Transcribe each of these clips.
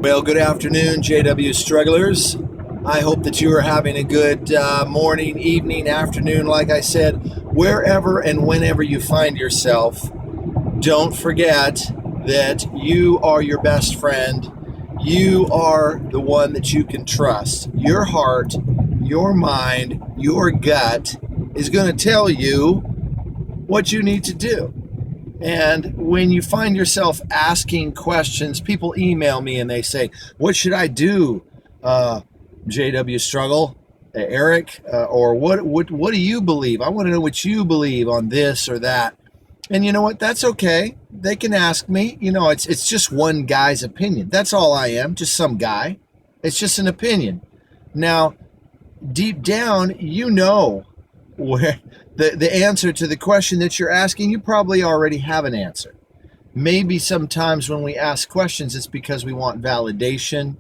Well, good afternoon, JW strugglers. I hope that you are having a good morning, evening, afternoon. Like I said, wherever and whenever you find yourself, don't forget that you are your best friend. You are the one that you can trust. Your heart, your mind, your gut is going to tell you what you need to do. And when you find yourself asking questions, people email me and they say, what should I do, JW Struggle, Eric, or what do you believe? I want to know what you believe on this or that. And you know what? That's okay. They can ask me. You know, it's just one guy's opinion. That's all I am, just some guy. It's just an opinion. Now, deep down, you know where the answer to the question that you're asking, you probably already have an answer. Maybe sometimes when we ask questions, it's because we want validation.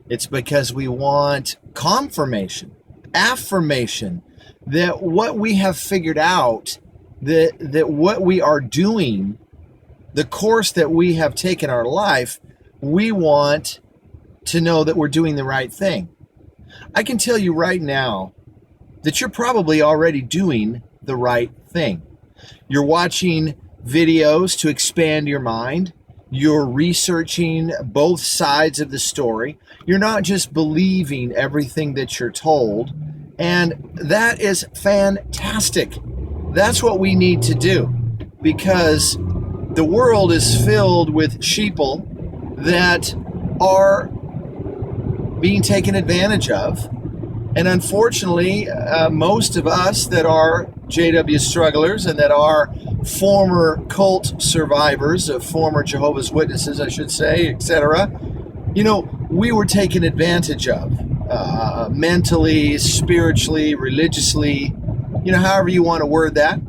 It's because we want confirmation, affirmation, that what we have figured out, that what we are doing, the course that we have taken our life, we want to know that we're doing the right thing. I can tell you right now that you're probably already doing the right thing. You're watching videos to expand your mind. You're researching both sides of the story. You're not just believing everything that you're told. And that is fantastic. That's what we need to do, because the world is filled with sheeple that are being taken advantage of. And unfortunately, most of us that are JW strugglers and that are former cult survivors, of former Jehovah's Witnesses, I should say, etc., you know, we were taken advantage of mentally, spiritually, religiously, you know, however you want to word that.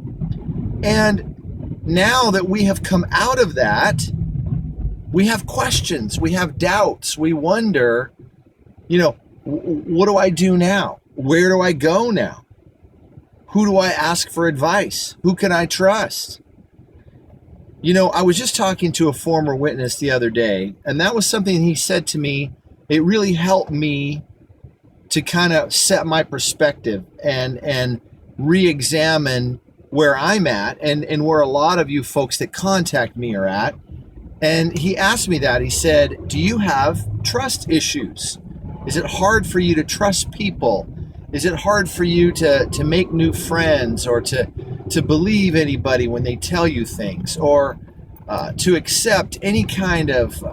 And now that we have come out of that, we have questions, we have doubts, we wonder, you know, what do I do now? Where do I go now? Who do I ask for advice? Who can I trust? You know, I was just talking to a former witness the other day, and that was something he said to me. It really helped me to kind of set my perspective and re-examine where I'm at and where a lot of you folks that contact me are at. And he asked me that. He said, do you have trust issues? Is it hard for you to trust people? Is it hard for you to make new friends, or to believe anybody when they tell you things, or to accept any kind of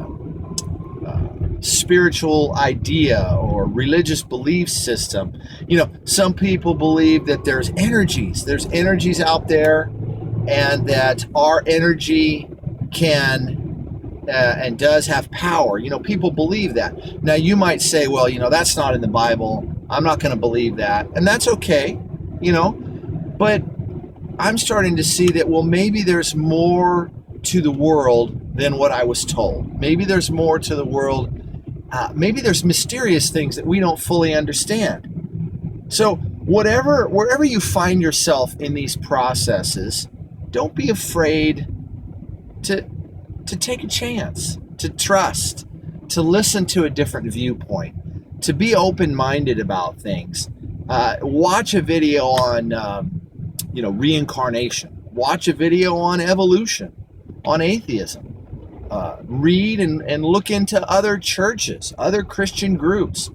spiritual idea or religious belief system? You know, some people believe that there's energies out there, and that our energy can and does have power. You know, people believe that. Now, you might say, well, you know, that's not in the Bible. I'm not going to believe that. And that's okay, you know. But I'm starting to see that, well, maybe there's more to the world than what I was told. Maybe there's more to the world. Maybe there's mysterious things that we don't fully understand. So wherever you find yourself in these processes, don't be afraid to take a chance, to trust, to listen to a different viewpoint, to be open-minded about things. Watch a video on, reincarnation. Watch a video on evolution, on atheism. Read and look into other churches, other Christian groups,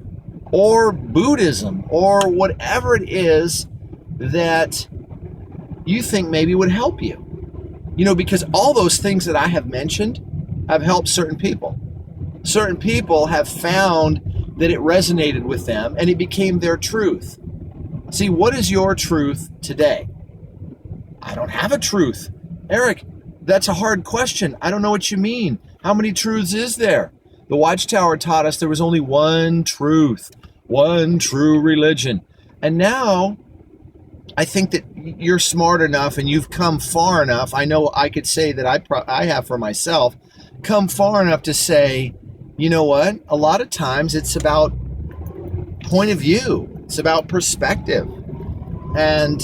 or Buddhism, or whatever it is that you think maybe would help you. You know, because all those things that I have mentioned have helped certain people. Certain people have found that it resonated with them and it became their truth. See, what is your truth today? I don't have a truth. Eric, that's a hard question. I don't know what you mean. How many truths is there? The Watchtower taught us there was only one truth, one true religion. And now I think that you're smart enough and you've come far enough. I know I could say that I have for myself come far enough to say, you know what? A lot of times it's about point of view. It's about perspective. And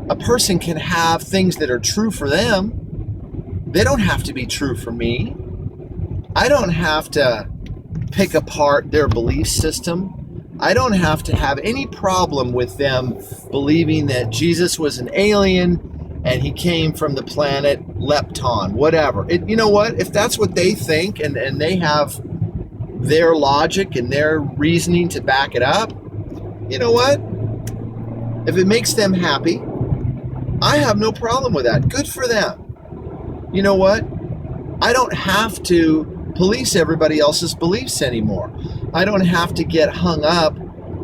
a person can have things that are true for them. They don't have to be true for me. I don't have to pick apart their belief system. I don't have to have any problem with them believing that Jesus was an alien and he came from the planet Lepton, whatever. You know what? If that's what they think and they have their logic and their reasoning to back it up, you know what? If it makes them happy, I have no problem with that. Good for them. You know what? I don't have to police everybody else's beliefs anymore. I don't have to get hung up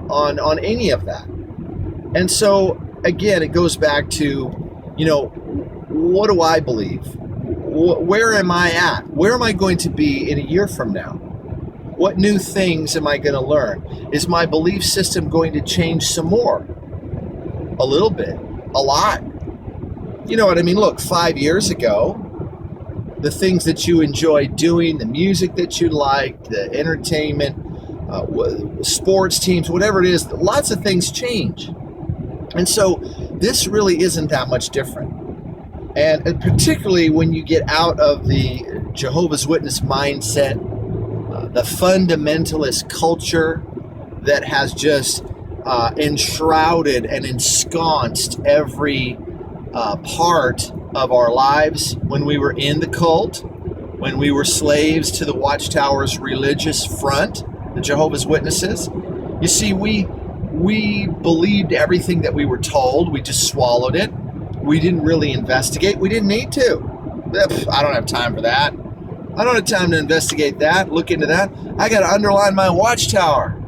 on any of that. And so, again, it goes back to, what do I believe? Where am I at? Where am I going to be in a year from now? What new things am I going to learn? Is my belief system going to change some more? A little bit, a lot. You know what I mean? Look, 5 years ago, the things that you enjoy doing, the music that you like, the entertainment, sports teams, whatever it is, lots of things change. And so this really isn't that much different. And particularly when you get out of the Jehovah's Witness mindset, the fundamentalist culture that has just enshrouded and ensconced every part of our lives. When we were in the cult, when we were slaves to the Watchtower's religious front, the Jehovah's Witnesses, you see, we believed everything that we were told. We just swallowed it. We didn't really investigate. We didn't need to. I don't have time for that. I don't have time to investigate that, look into that. I got to underline my Watchtower.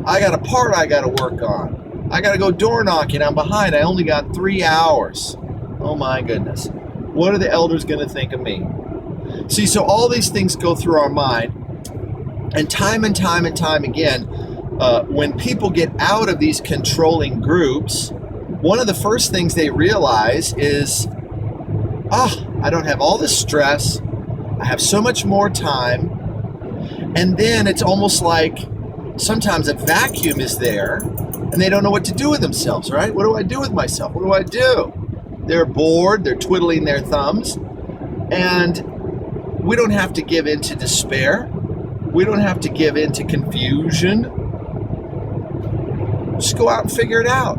I got a part I got to work on. I got to go door knocking. I'm behind. I only got 3 hours. Oh my goodness. What are the elders going to think of me? See, so all these things go through our mind. And time again, when people get out of these controlling groups, one of the first things they realize is, I don't have all this stress. I have so much more time. And then it's almost like sometimes a vacuum is there and they don't know what to do with themselves, right? What do I do with myself? What do I do? They're bored, they're twiddling their thumbs, and we don't have to give in to despair. We don't have to give in to confusion. Just go out and figure it out,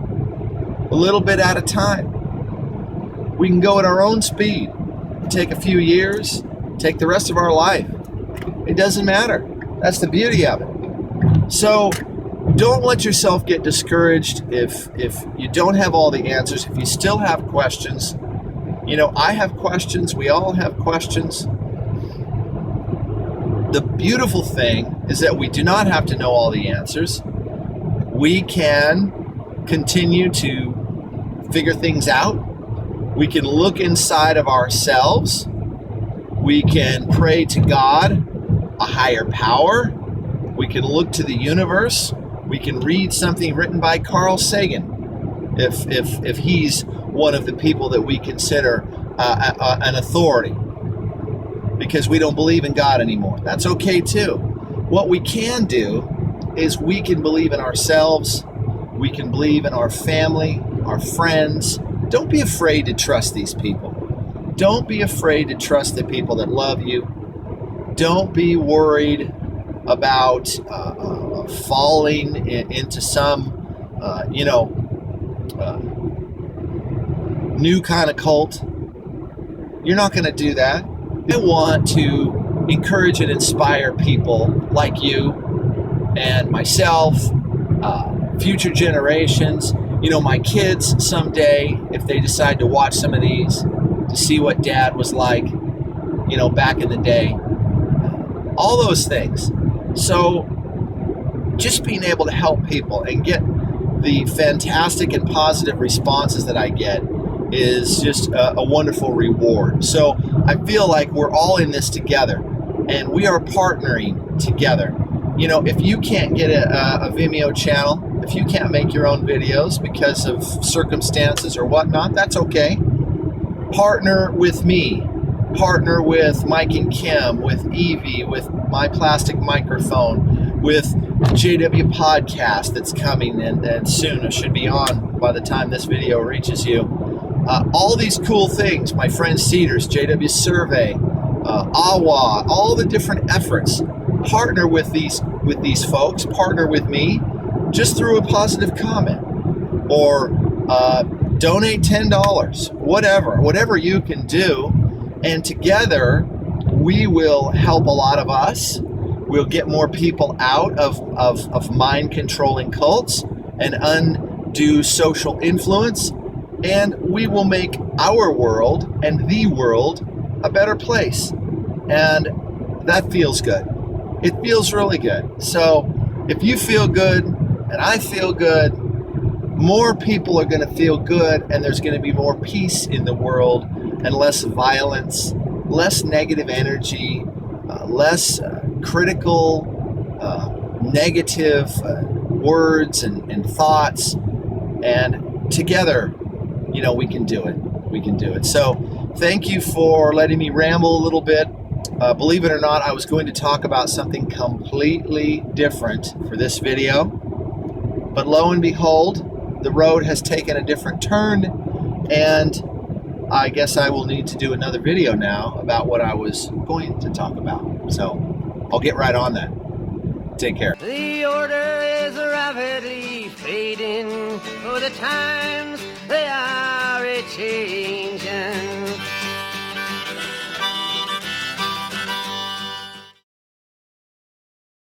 a little bit at a time. We can go at our own speed, take a few years, take the rest of our life. It doesn't matter. That's the beauty of it. So don't let yourself get discouraged if you don't have all the answers, if you still have questions. I have questions. We all have questions. The beautiful thing is that we do not have to know all the answers. We can continue to figure things out. We can look inside of ourselves. We can pray to God, a higher power. We can look to the universe. We can read something written by Carl Sagan, if he's one of the people that we consider an authority, because we don't believe in God anymore. That's okay too. What we can do is we can believe in ourselves. We can believe in our family, our friends. Don't be afraid to trust these people. Don't be afraid to trust the people that love you. Don't be worried about falling into some, new kind of cult. You're not going to do that. I want to encourage and inspire people like you and myself, future generations, my kids someday, if they decide to watch some of these, to see what Dad was like, back in the day. All those things. So just being able to help people and get the fantastic and positive responses that I get is just a wonderful reward. So I feel like we're all in this together and we are partnering together. If you can't get a Vimeo channel, if you can't make your own videos because of circumstances or whatnot, that's okay. Partner with me. Partner with Mike and Kim, with Evie, with My Plastic Microphone, with JW Podcast that's coming and soon. It should be on by the time this video reaches you. All these cool things. My friend Cedars, JW Survey, AWA, all the different efforts. Partner with these folks, partner with me, just through a positive comment, or donate $10, whatever you can do, and together we will help a lot of us. We'll get more people out of mind-controlling cults and undue social influence, and we will make our world and the world a better place. And that feels good. It feels really good. So if you feel good and I feel good, more people are going to feel good, and there's going to be more peace in the world and less violence, less negative energy, less critical, negative words and thoughts. And together, we can do it. We can do it. So thank you for letting me ramble a little bit. Believe it or not, I was going to talk about something completely different for this video. But lo and behold, the road has taken a different turn, and I guess I will need to do another video now about what I was going to talk about. So I'll get right on that. Take care. The order is rapidly fading, for the times they are a-changing.